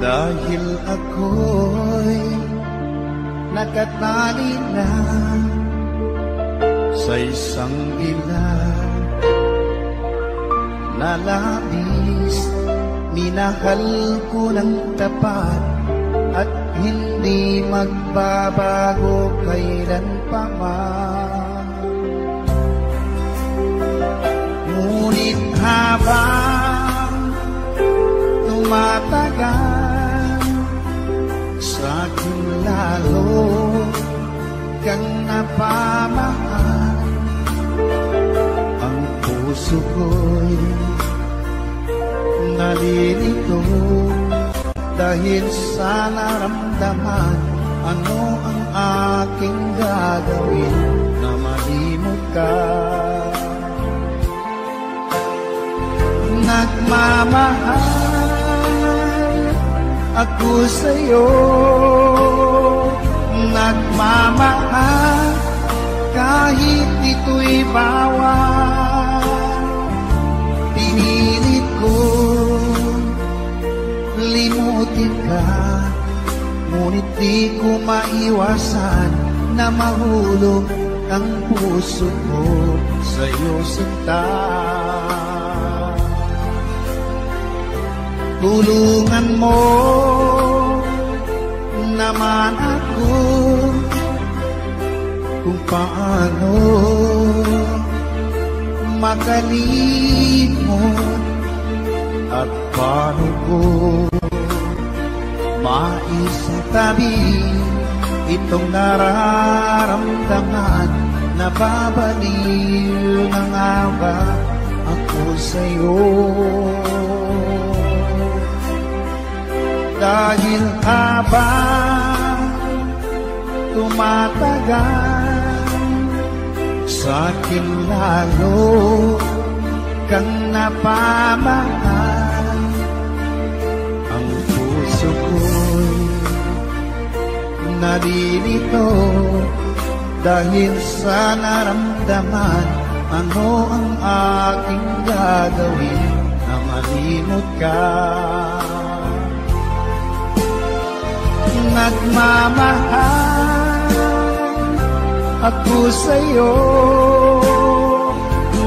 Dahil ako'y nakatali na sa isang ilang na labis, minahal ko ng tapat at hindi magbabago kailan pa man. Ngunit habang tumatagal, sa'kin lalo kang napamahal. Ang puso ko'y nalilito dahil sa naramdaman. Ano ang aking gagawin na malimot ka? Nagmamahal ako sa'yo, nagmamahal kahit ito'y bawal. Pinilit ko limutin ka, ngunit di ko maiwasan na mahulog ang puso ko sa'yo, sinta. Tulungan mo naman ako kung paano makalimot at paano ko maisitabi itong nararamdaman. Nababaliw na nga ba ako sa'yo? Dahil habang tumatagal, sa'kin lalo kang napamahal. Ang puso ko'y nalilito dahil sa naramdaman. Ano ang aking gagawin na malimot ka? Nagmamahal ako sa'yo,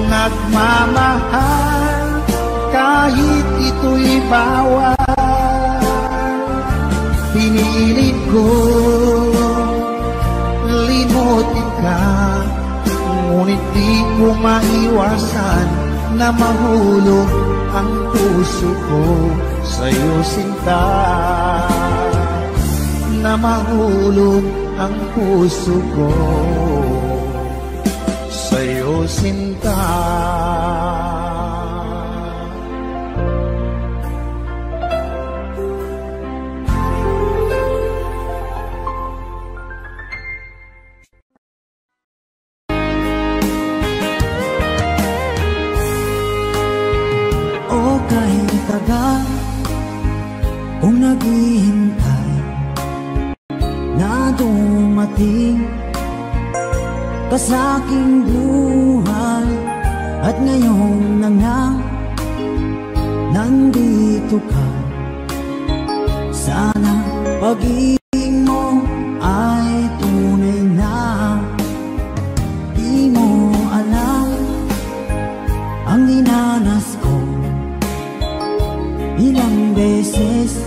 nagmamahal kahit ito'y bawal. Pinilit ko limutin ka, ngunit di ko maiwasan na mahulog ang puso ko sa'yo, sinta. Na mahulog ang puso ko sa'yo, sinta. O kahit tagal kung naghihintay na dumating ka sa aking buhay, at ngayon na nga nandito ka. Sana pag-ibig mo ay tunay na. Di mo alam ang dinanas ko, ilang beses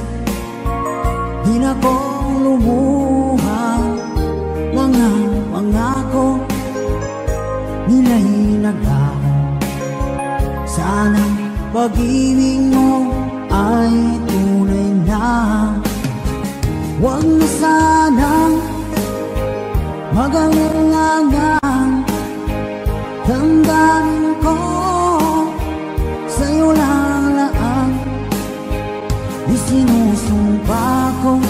di na ko lumuha. Mga pangako nila'y naglaho. Sana pag-ibig mo ay tunay na. Huwag na sanang mag-alangan. Damdamin ko sa'yo lang laan. Isinusumpa ko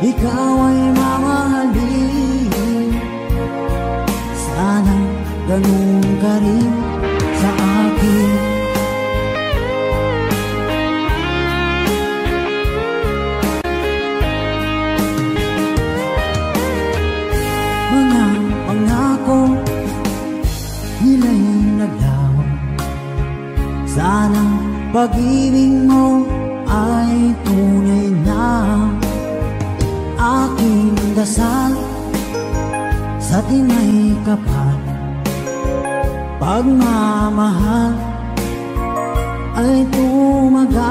ikaw ay mamahalin. Sana ganun ka rin sa akin. Mga pangako nila'y naglaho. Sana pag-ibig mo ay tunay na. atin ay kapal. Pagmamahal ay tumagal.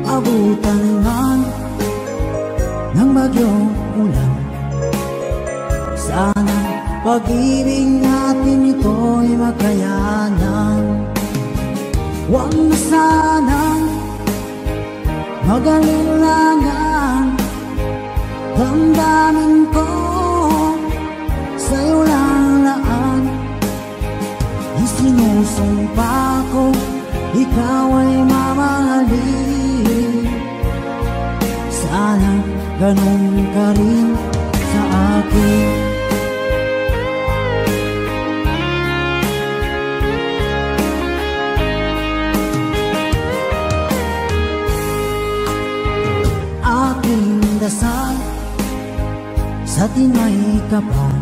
Abutan man ng bagyong ulan. Sana pag-ibig natin ito'y makayanan. Huwag na sanang mag-alilangan. Damdamin ko sa'yo lang laan. Isinusumpa ko ikaw ay mamahalin. Sana ganun ka rin sa akin. Aking dasal sa tinay kapal.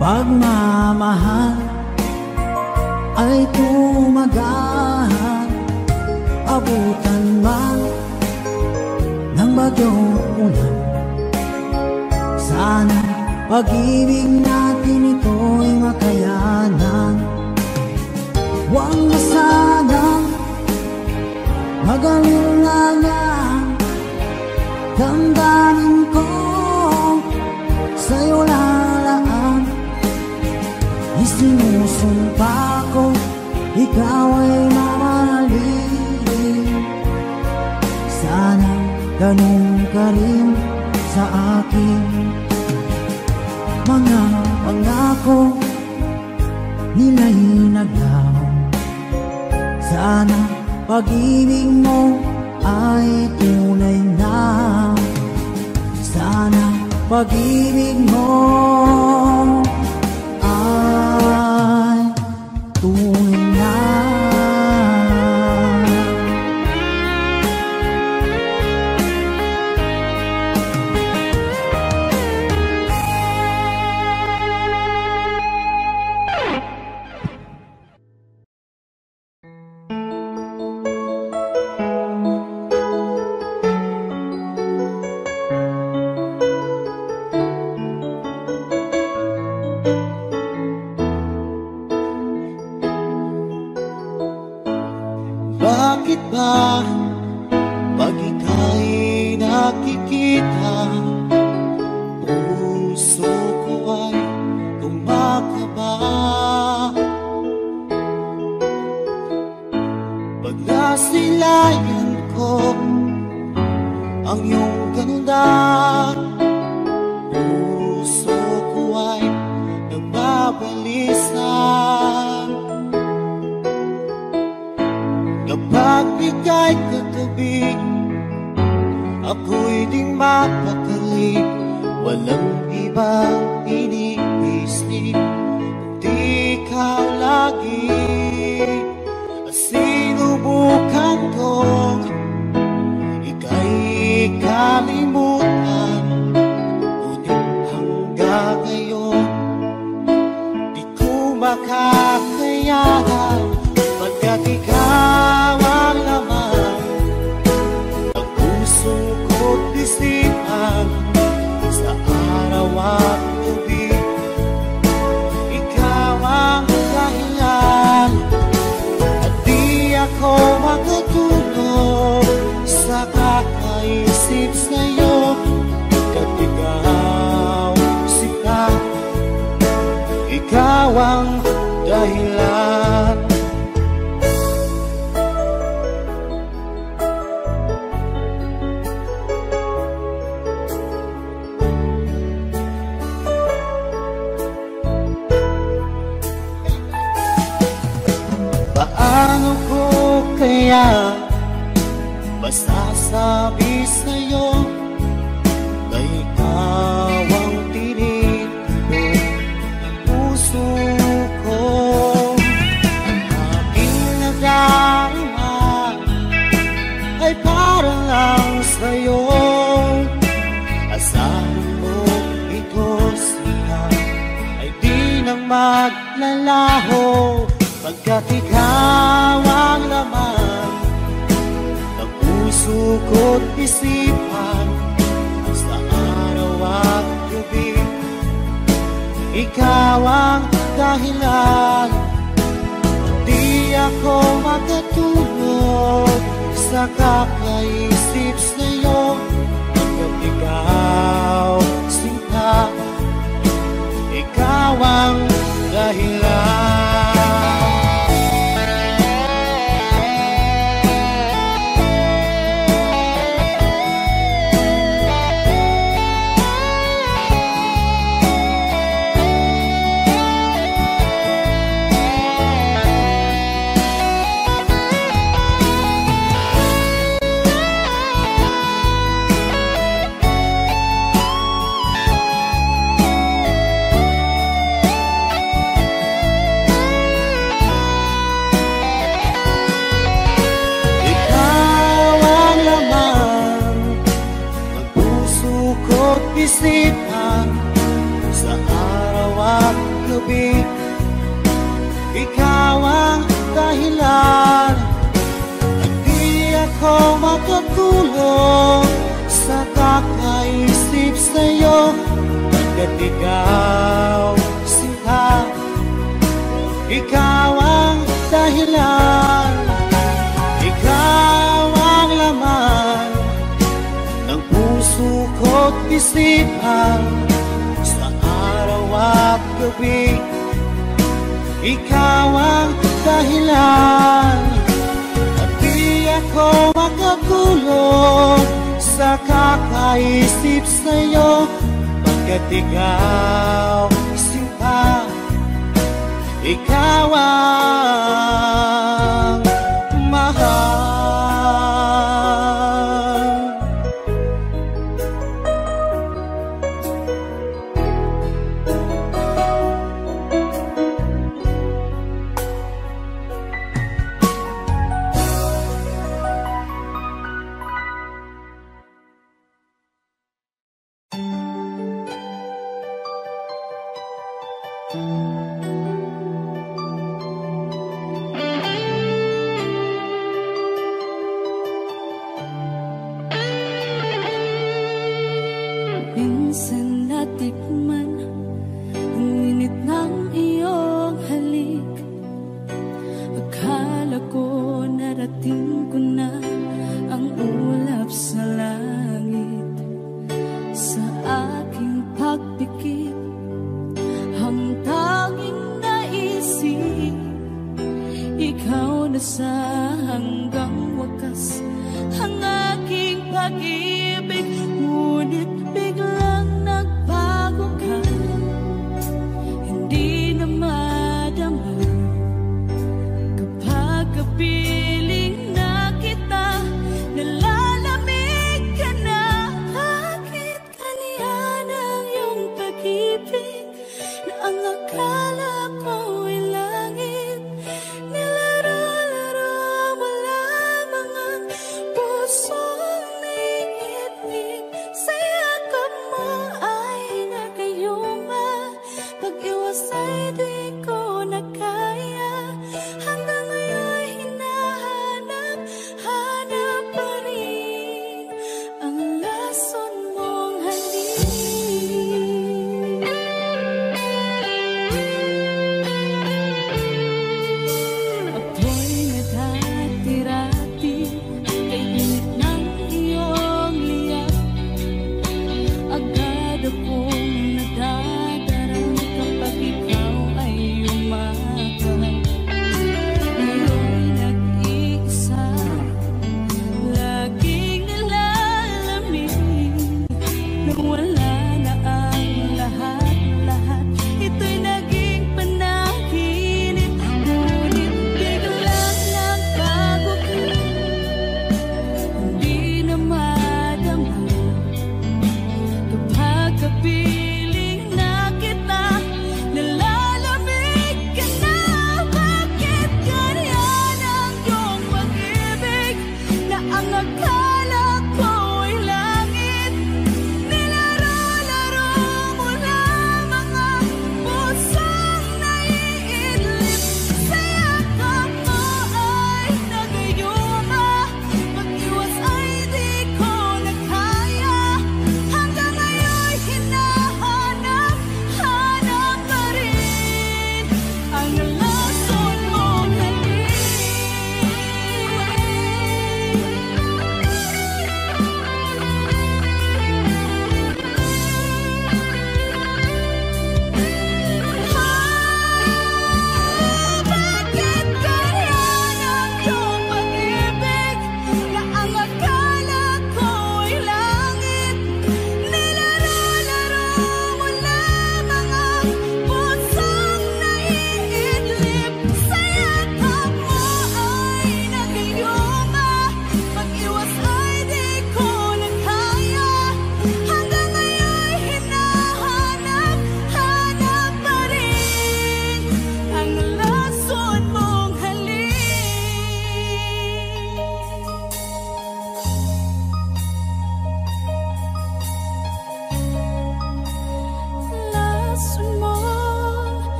Pagmamahal ay tumagal. Abutan man ng bagyong ulan. Sana pag-ibig natin ito'y makayanan. Huwag na sanang mag-alilangan. Damdamin ko sa'yo lalaan. Isinusumpa ko ikaw ay mamahalin. Sana ganun ka rin sa akin. Mga pangako nila'y naglaw. Sana pag-ibig mo ay tunay na. Sana pag-ibig mo ay tunay na. Bakit ba pag ika'y nakikita, puso ko ay kumakaba? Pag nasilayan ko ang iyong ganda, puso ko ay nagbabalisan. Kapag ika'y katabi, ako'y di mapakali. Walang ibang iniisip, kundi ikaw lagi. Sinubukan kong ika'y kalimutan, ngunit hanggang ngayon di ko makakayanan. Pagkat ikaw ang laman ng puso ko't isipan, sa araw at gabi ikaw ang dahilan. At di ako makatulog sa kakaisip sa'yo. Pagkat ikaw sita, ikaw ang dahilan. Paano ko kaya masasabi sa'yo na ikaw ang tinitibok ng puso ko? Ang aking nadarama ay para lang sa'yo. Asahan mo ito siya ay di na maglalaho. Pagkat ikaw ang laman ng puso ko't isipan, sa araw at gabi ikaw ang dahilan. Di ako makatulog sa kakaisip sa'yo, hanggang ikaw, sinta, ikaw ang dahilan. Isipan sa araw at gabi, ikaw ang dahilan. At di ako makatulog sa kakaisip sa'yo, hanggat ikaw, sinta, ikaw ang dahilan. Ikaw ang laman ng puso ko't isipan sa araw at gabi, ikaw ang dahilan. At di ako makatulog sa kakaisip sa'yo, pagkat ikaw, sinta, ikaw ang mahal. Minsan natikman ang init ng iyong halik. Akala ko narating ko na ang ulap sa langit. Sa aking pagpikit, ang tanging naisip, ikaw na sa hanggang wakas ang aking pag-ibig. Ngunit biglang nagbago ka, hindi na madama kapag kapiling na kita, nalalamig ka na. Bakit kaniya ng iyong pag-ibig na ang akala ko ay langit? Nilaro-laro mo lamang ang pusong ninyo.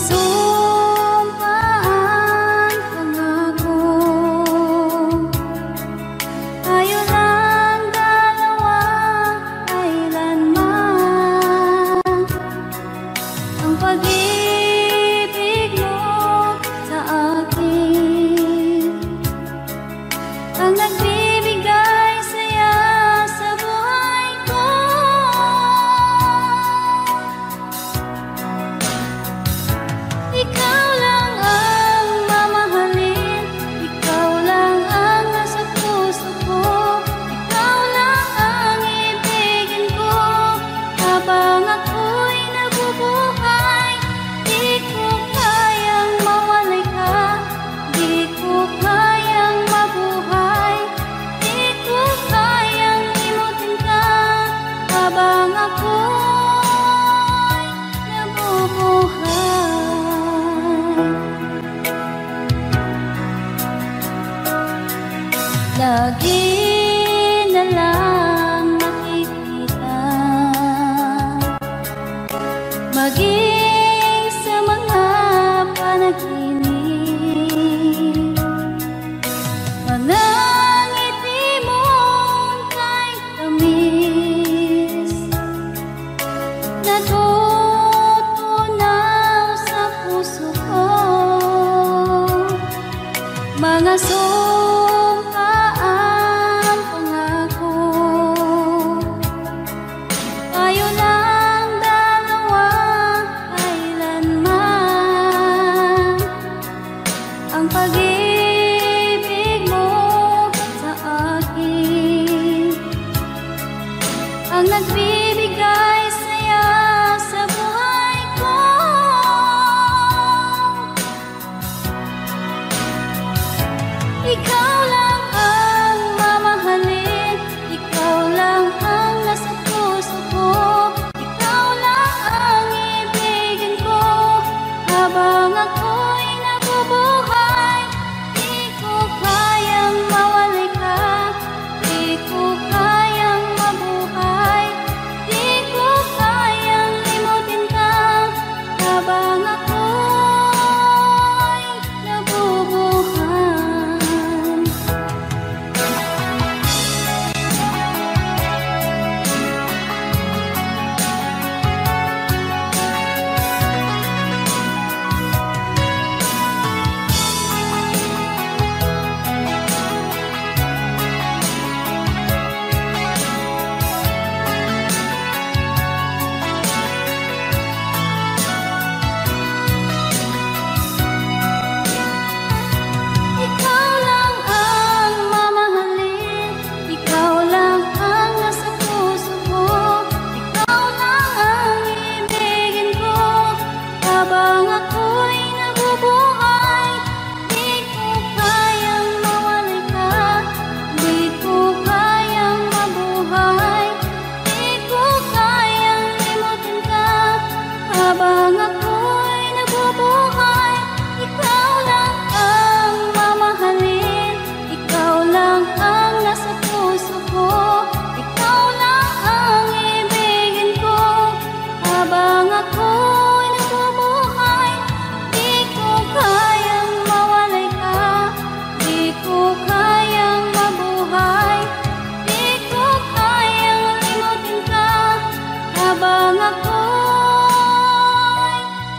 sumpaan, pangako. Tayo lang dalawa, kailanman. Ang pag-ibig mo sa akin ang nagbibigay saya sa buhay ko. Ikaw lang ang mamahalin, ikaw lang ang nasa puso ko, ikaw lang ang ibigin ko. Habang ako'y nabubuhay, di ko kayang mawalay ka, di ko kayang mabuhay, di ko kayang limutin ka. Habang ako'y nabubuhay, lagi na lang makikita, maging sa mga panaginip. Mga ngiti mong kay tamis, natutunaw sa puso ko. Mga sumpaan, pangako. Tayo lang dalawa, kailanman. Ang pag-ibig mo sa akin ang nagbibigay saya sa buhay ko. Ikaw lang ang mamahalin, ikaw lang ang nasa puso ko, ikaw lang ang ibigin ko. Habang ako'y nabubuhay, di ko kayang mawalay ka, di ko kayang mabuhay, di ko kayang limutin ka. Habang ako'y nabubuhay. Ikaw lang ang mamahalin, ikaw lang ang nasa puso ko, ikaw lang ang ibigin ko. Habang ako'y nabubuhay, di ko kayang mawalay ka, di ko kayang mabuhay, di ko kayang limutin ka. Habang ako'y nabubuhay, ikaw lang ang mamahalin, ikaw lang ang nasa puso ko, ikaw lang ang ibigin ko. Habang ako'y nabubuhay, di ko kayang mawalay ka, di ko kayang mabuhay, di ko kayang limutin ka. Habang ako'y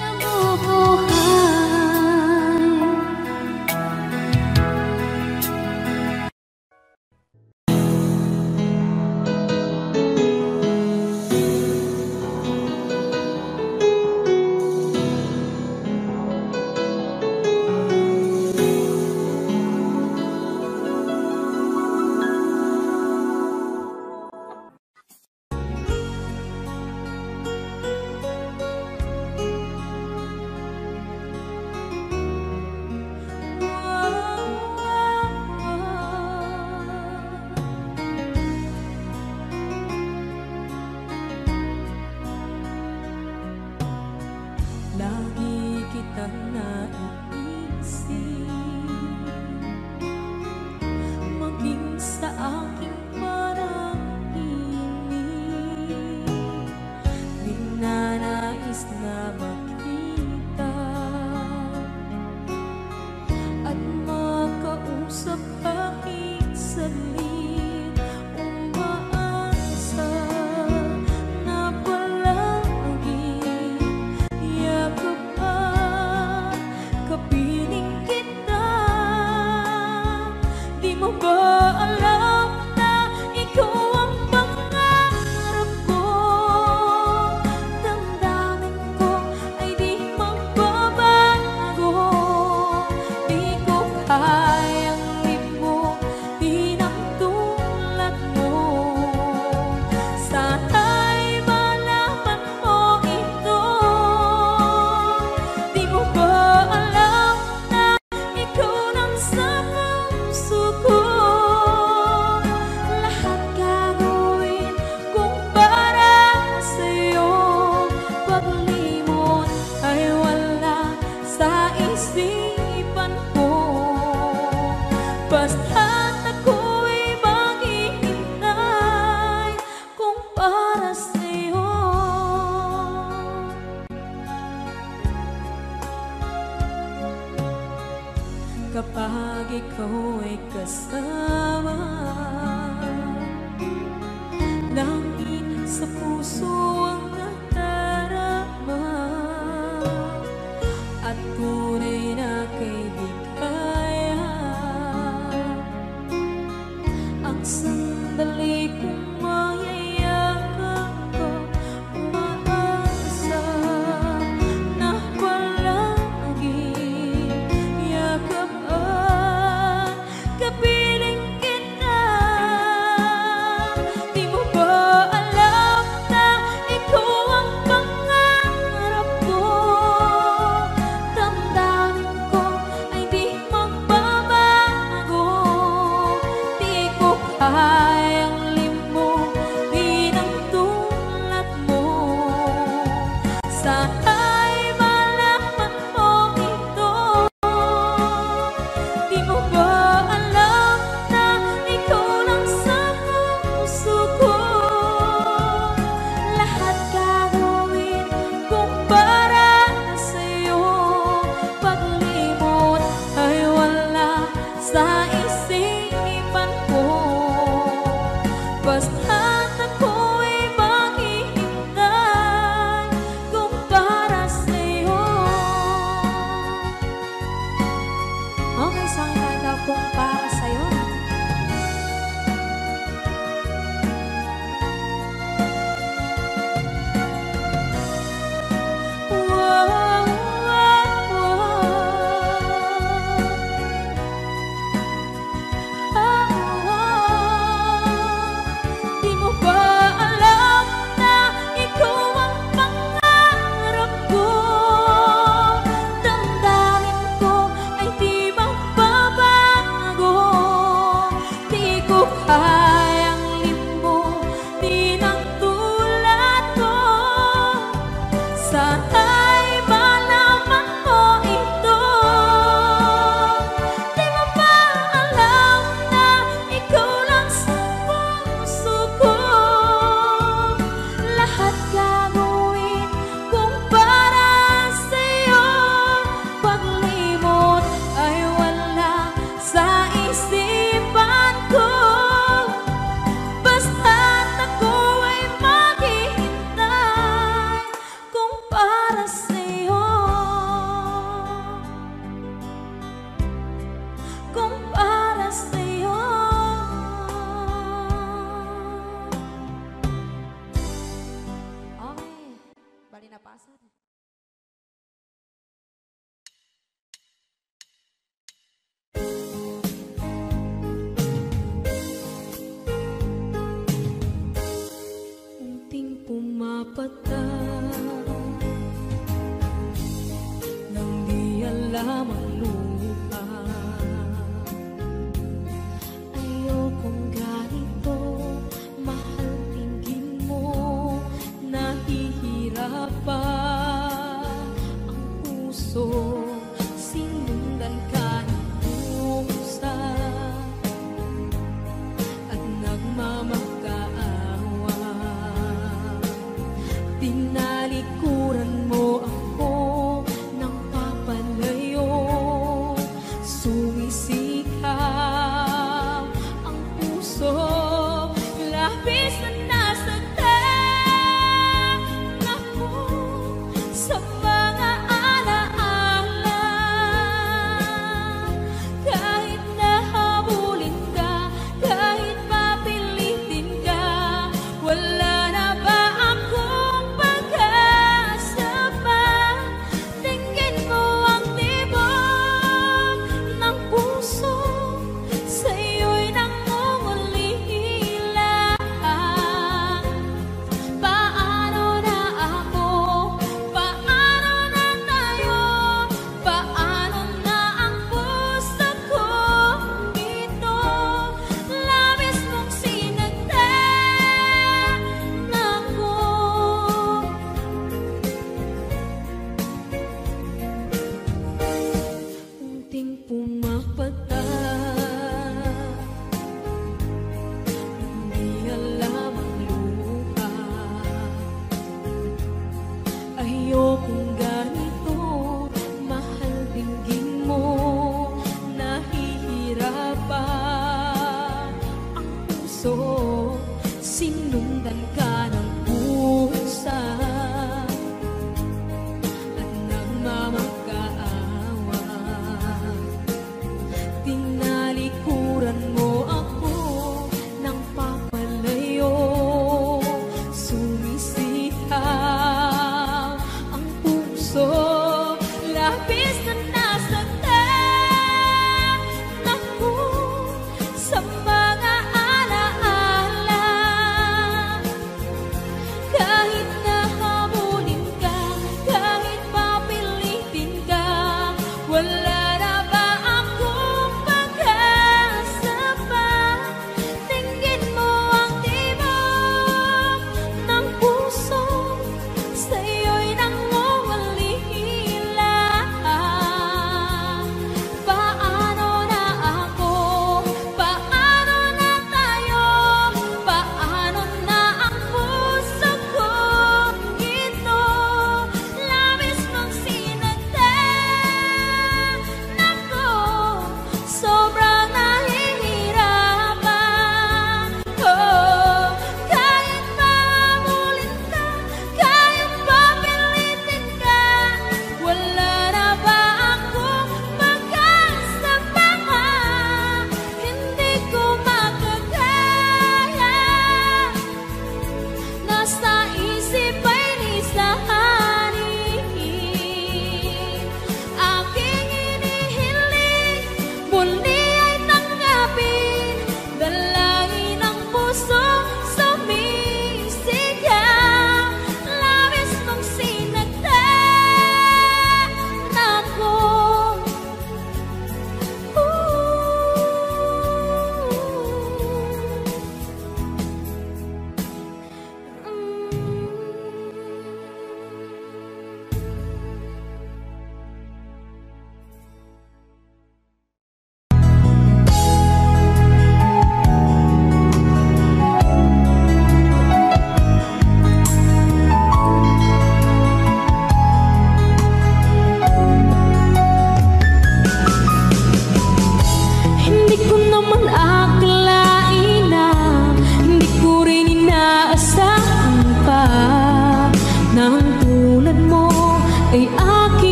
nabubuhay. Lagi kitang naiisip, maging sa aking parang hinig. Ninanais na makita kapag ikaw ay kasama. Langit sa puso ang nadarama at tunay na kaibigan. Ang sandali kong mayayakap ko, umaasa na palaging yakap at kapiling kita. Di mo ba alam na ikaw ang pangarap ko? Damdamin ko ay di magbabago. Di ko kayang limutin ang tulad mo. Sana'y malaman mo ito. Di mo ba alam na ikaw lang sa puso ko? Lahat gagawin kung para sa'yo. Paglimot ay wala sa isipan ko. Basta't ako'y maghihintay kung para sa'yo. Okay, sa akin kanta kung para sa'yo. Di mo ba alam na ikaw ang pangarap ko? Damdamin ko ay di magbabago. Di ko kayang limutin ang tulad ko. Sana'y malaman mo ito. Di mo ba alam na ikaw lang sa puso ko? Lahat gagawin kung para sa'yo. Paglimot ay wala sa isipan ko. Basta't ako ay maghihintay kung para sa'yo. Kung para sa'yo. Okay, bali na pasan. Unting pumapatak nang di alam ang lupa. Ayokong ganito, mahal, tingin mo nahihirapan ang puso. Sinundan ka ng pusa at nagmamakaawa. Tinalikuran mo ako ng papalayo. Sumisikap ang puso, labis na nasaktan ako sa mga alaala.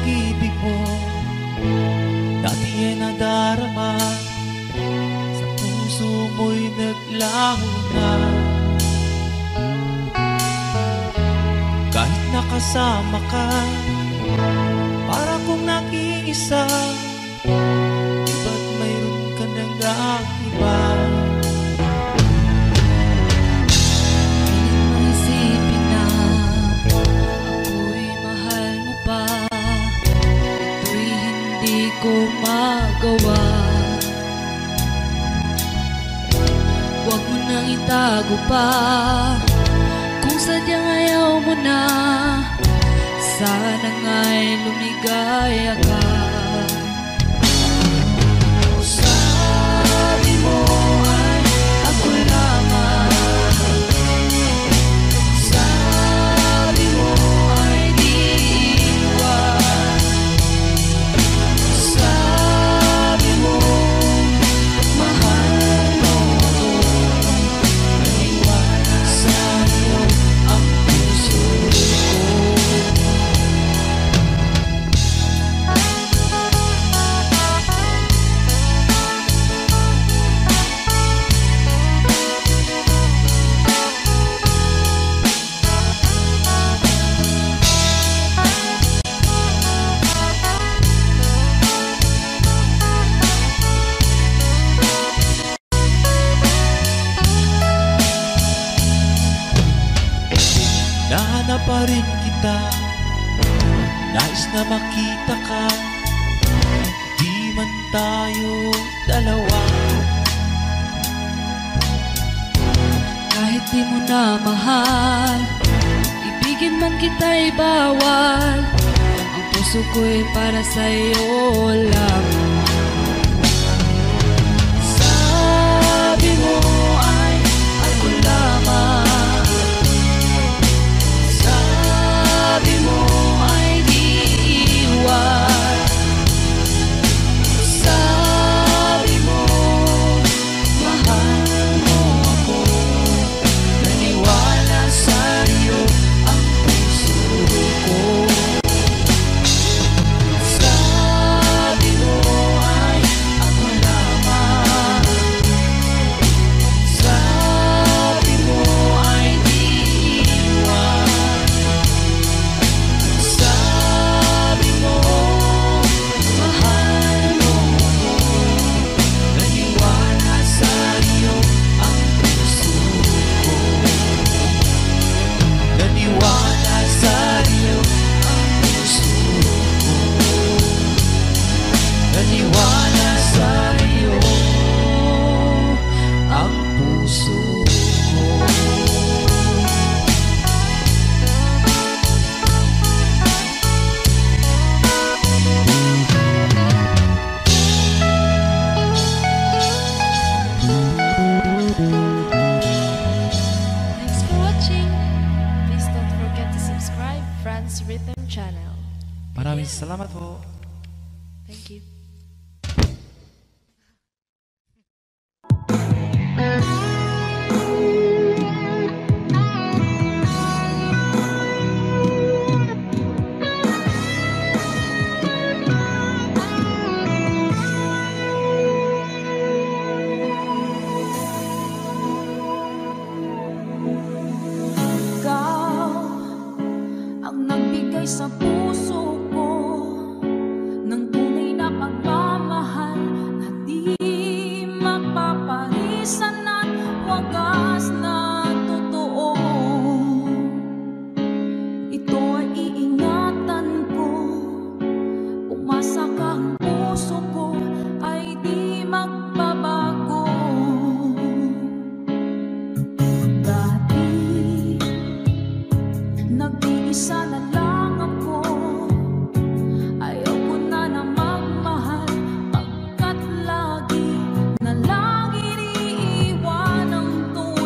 pag-ibig mo dati ay nadarama, sa puso mo'y naglaho na. Kahit nakasama ka, para kong nag-iisa, ba't mayroon ka nang iba? Pilit mong isipin na ako'y mahal mo pa, ito'y hindi ko magawa. Huwag mo nang itago pa, kung sadyang ayaw mo na, sana nga'y lumigaya ka. Sabi mo ay ako lamang, sabi mo ay di iwan, sabi mo mahal mo ako, naniwala sa'yo ang puso ko. Nahanap pa rin kita, nais na makita ka, di man tayo dalawa. Kahit di mo na mahal, ibigin man kita'y bawal, ang puso ko'y para sa'yo lamang. Sabi mo ay ako lamang, sabi mo ay di iwan, sabi mo mahal mo ako, naniwala sa'yo ang puso ko. Sabi mo ay ako lamang, sabi mo ay di iwan, sabi mo mahal mo ako, naniwala sa'yo ang puso ko. Naniwala sa'yo ang puso ko, naniwala sa'yo ang puso ko. Thanks for watching. Please don't forget to subscribe Franz Rhythm Channel. Maraming salamat po. Thank you. Ikaw ang nagbigay sa puso ko ng tunay na pagmamahal na di mapaparisan at wagas na totoo. Ito ay iingatan ko, umasa ka ang puso ko ay di magbabago. Dati nag-iisa na lang ako, ayaw ko na na magmahal, pagkat lagi na lang iniiwan ang tunay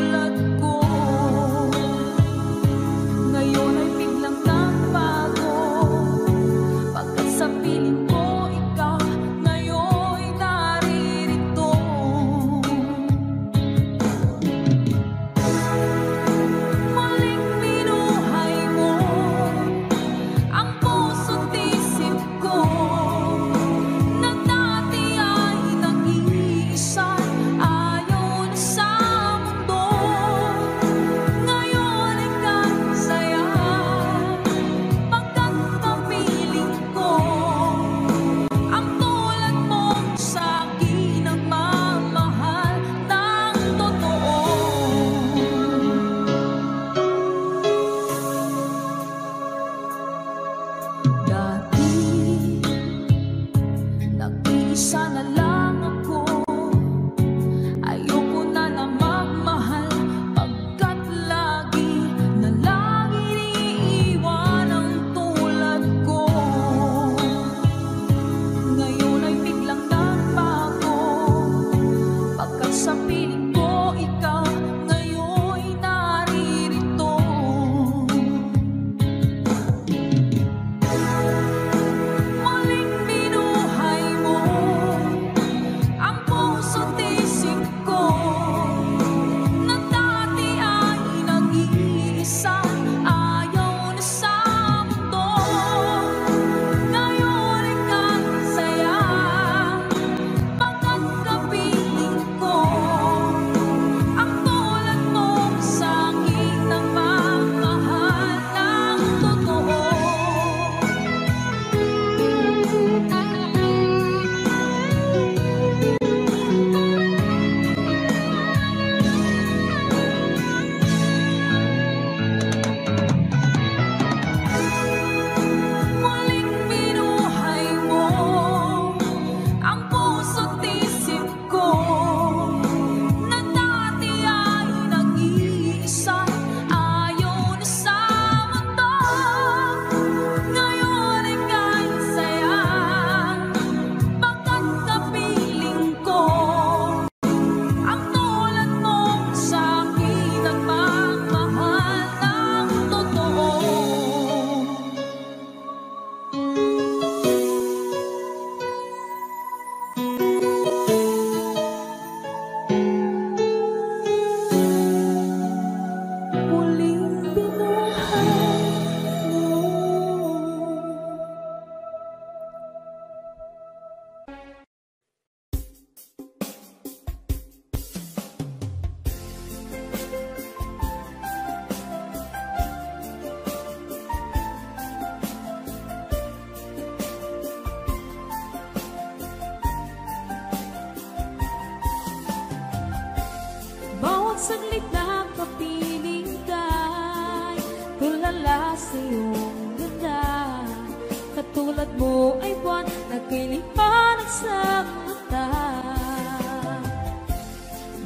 saglit na kapiling ka'y tulala sa iyong ganda. Katulad mo ay buwan na kiliwanag sa mata.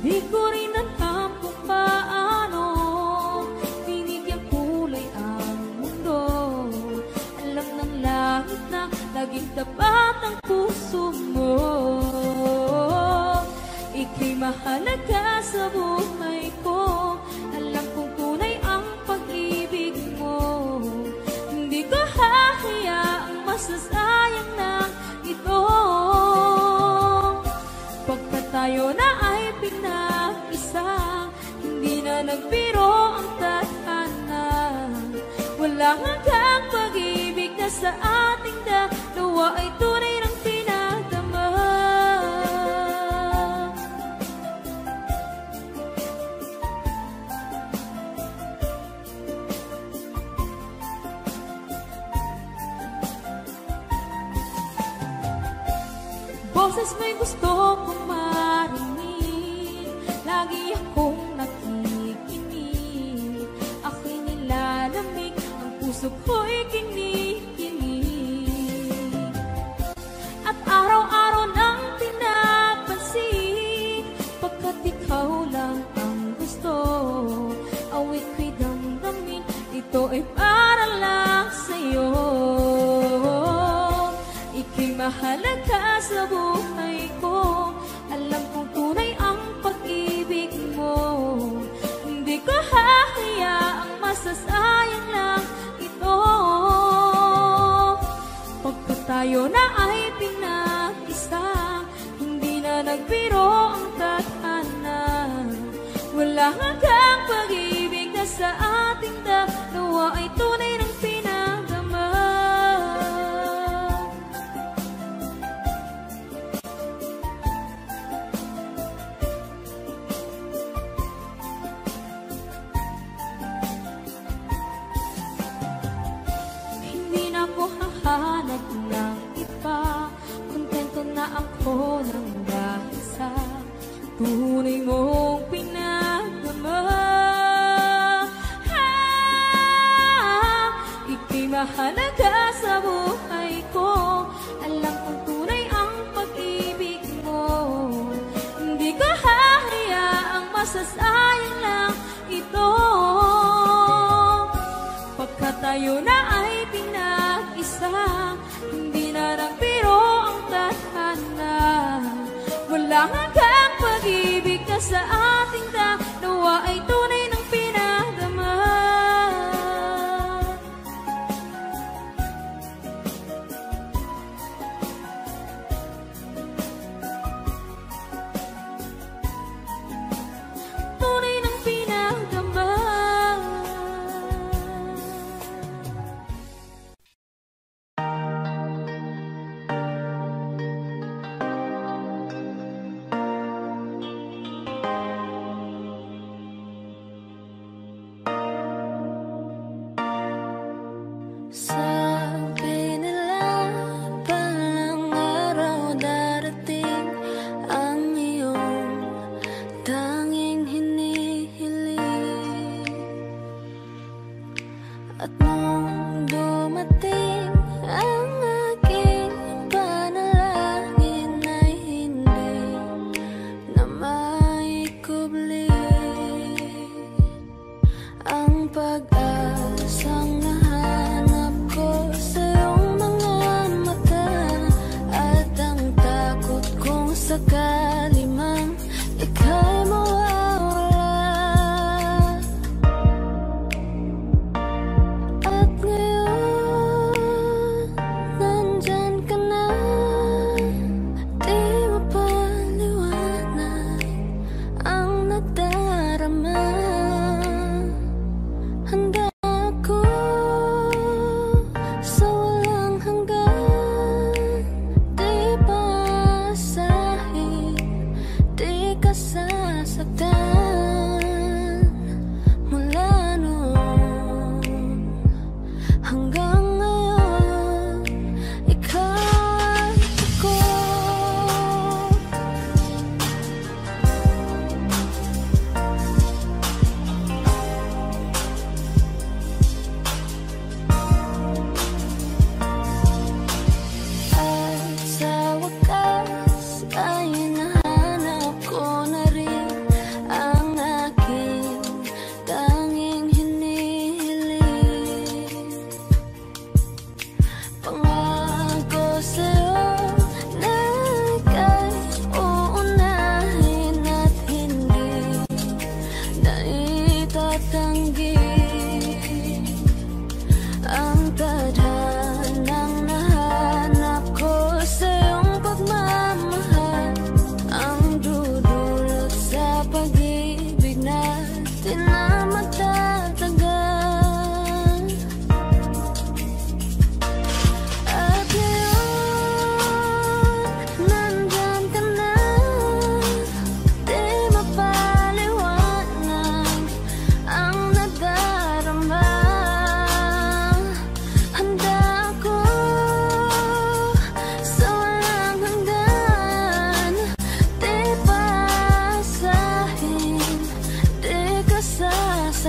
Di ko rin alam kung paano binigyan kulay ang mundo. Alam ng langit na laging tapat ang puso mo. Ika'y mahalaga sa buhay ko. Alam kong tunay ang pag-ibig mo. Hindi ko hahayaang masasayang na ito. Pagkat tayo na ay pinag-isa, hindi na nagbiro ang tadhana. Walang hanggang pag-ibig na sa ating dalawa ay tunay ng pinagdama. Boses mo'y gusto kong marinig, lagi akong nakikinig. Ako'y nilalamig, ang puso ko'y kinikinig. At araw-araw nang pinapansin, pagkat ikaw lang ang gusto. Awit ko'y damdamin, ito ay para lang sa'yo. Ika'y mahalaga sa buhay ko. Alam kong tunay ang pag-ibig mo. Hindi ko hahayaang masasayang lang ito. Pagkat tayo na ay pinag-isa, hindi na nagbiro ang tadhana. Wala hanggang pag-ibig na sa ating dalawa ay tunay ng pinagdama. Hanap ng iba, kontento na ako ng dahil sa tunay mong pinagdama. Ika'y mahalaga sa buhay ko. Alam kong tunay ang pag-ibig mo. Hindi ko hahayaang masasayang lang ito. Pagkat tayo na ay pinag-isa, hindi na nagbiro ang tadhana. Wala hanggang pag-ibig na sa ating dalawa ay tunay ng pinagdama. Tunay ng pinagdama. Sabi nila palang araw darating ang iyong tanging hinihiling. At nung dumating ang aking panalangin ay hindi na maikubli ang pag-asang nahanap ko sa iyong mga mata. At ang takot kong sakali mang ika'y mawawala. At ngayon, nandyan ka na, di mapaliwanag ang nadarama. Handa ako sa walang hanggan, di pasahin, di ka sasaktan. Mula noon hanggang ngayon, ikaw ay ako.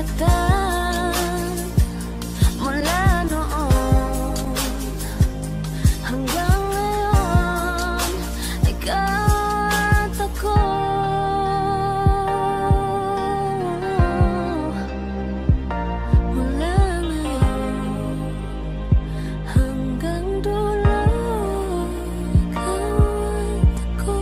nasaktan mula noon hanggang ngayon. Ikaw at ako, mula ngayon hanggang dulo. Ikaw at ako.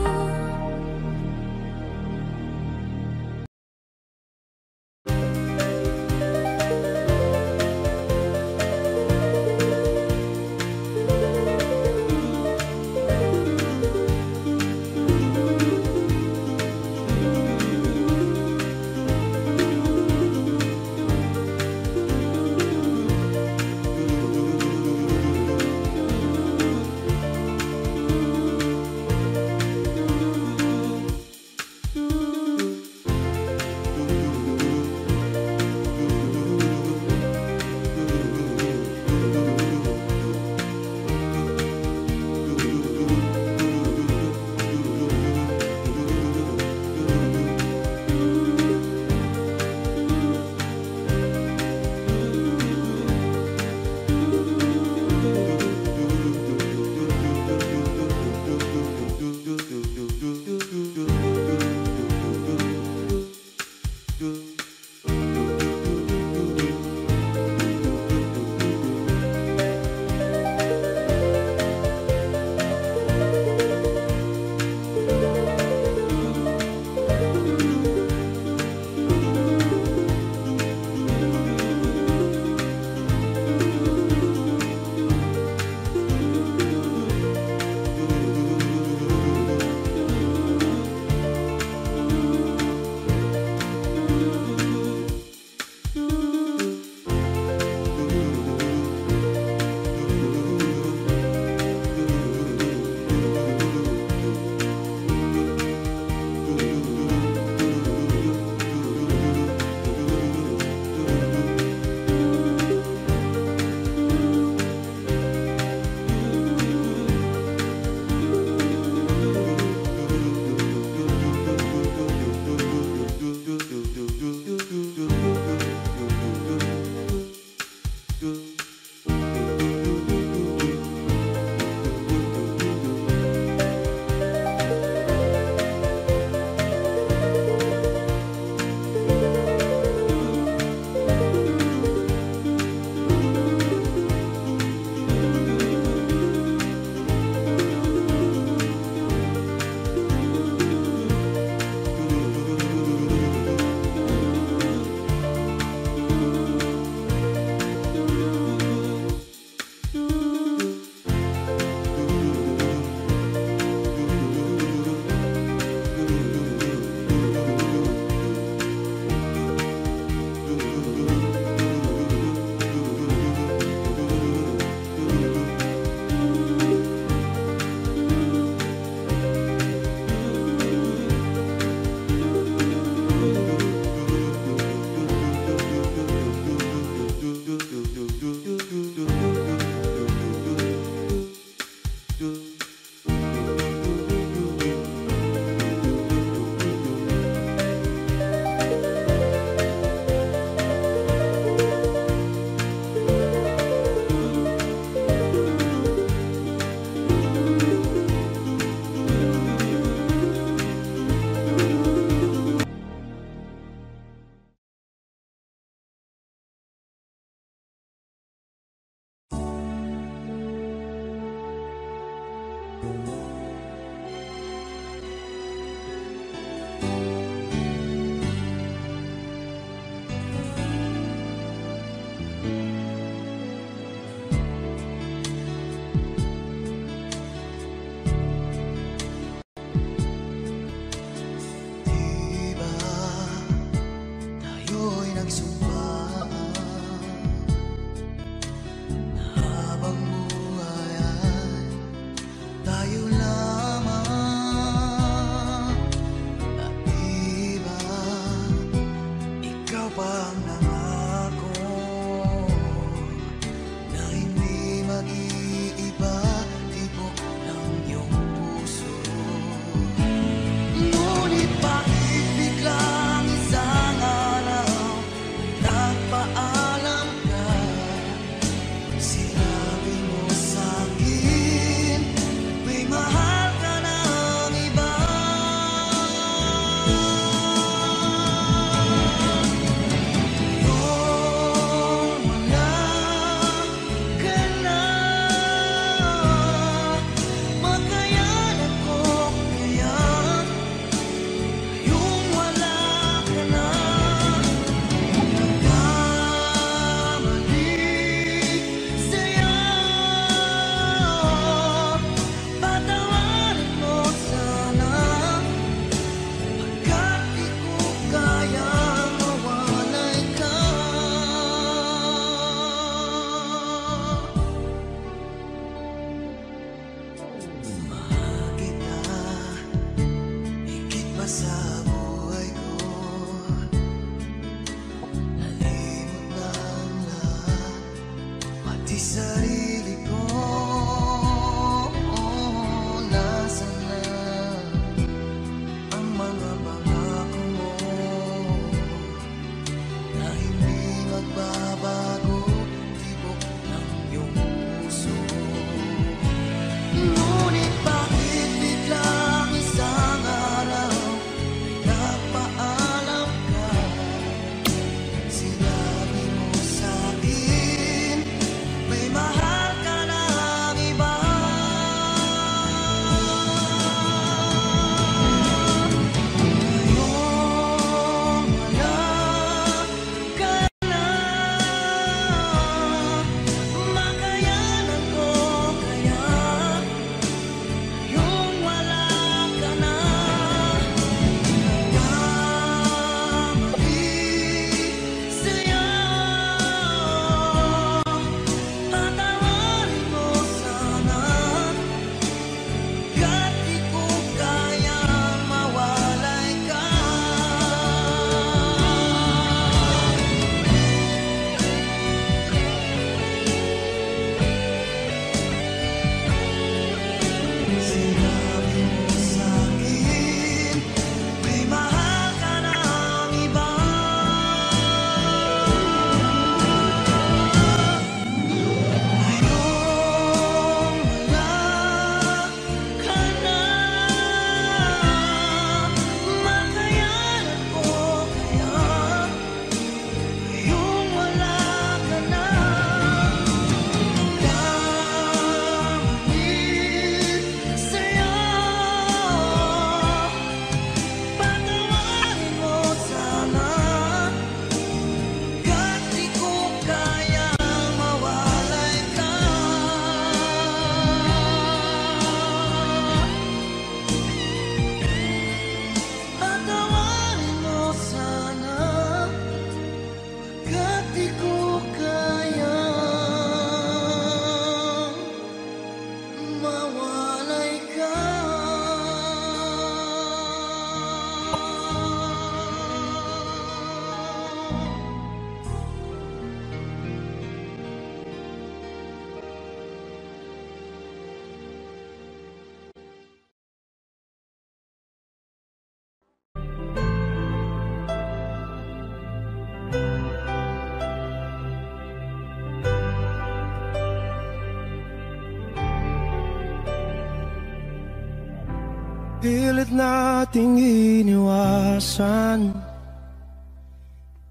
Pilit nating iniwasan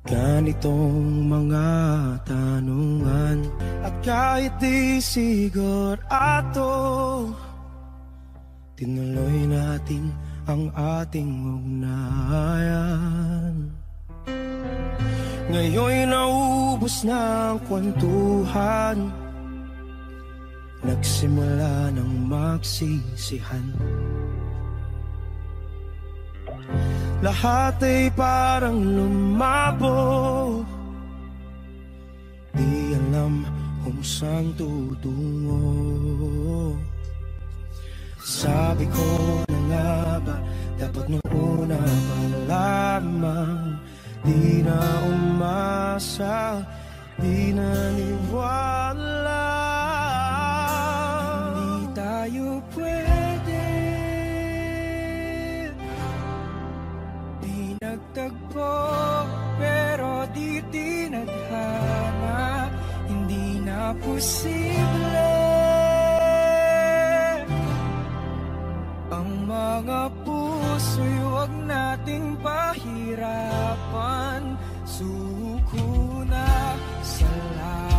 ganitong mga tanungan. At kahit di sigurado, tinuloy natin ang ating ugnayan. Ngayon'y naubos na ang kwentuhan, nagsimula ng magsisihan. Lahat ay parang lumabo, di alam kung saan tutungo. Sabi ko na nga ba, dapat nung una pa lamang, di na umasa, di naniwala. Hindi tayo pwede, di nagtagpo, pero di tinadhana. Hindi na posible ang mga puso'y huwag nating pahirapan. Suko na sa lahat.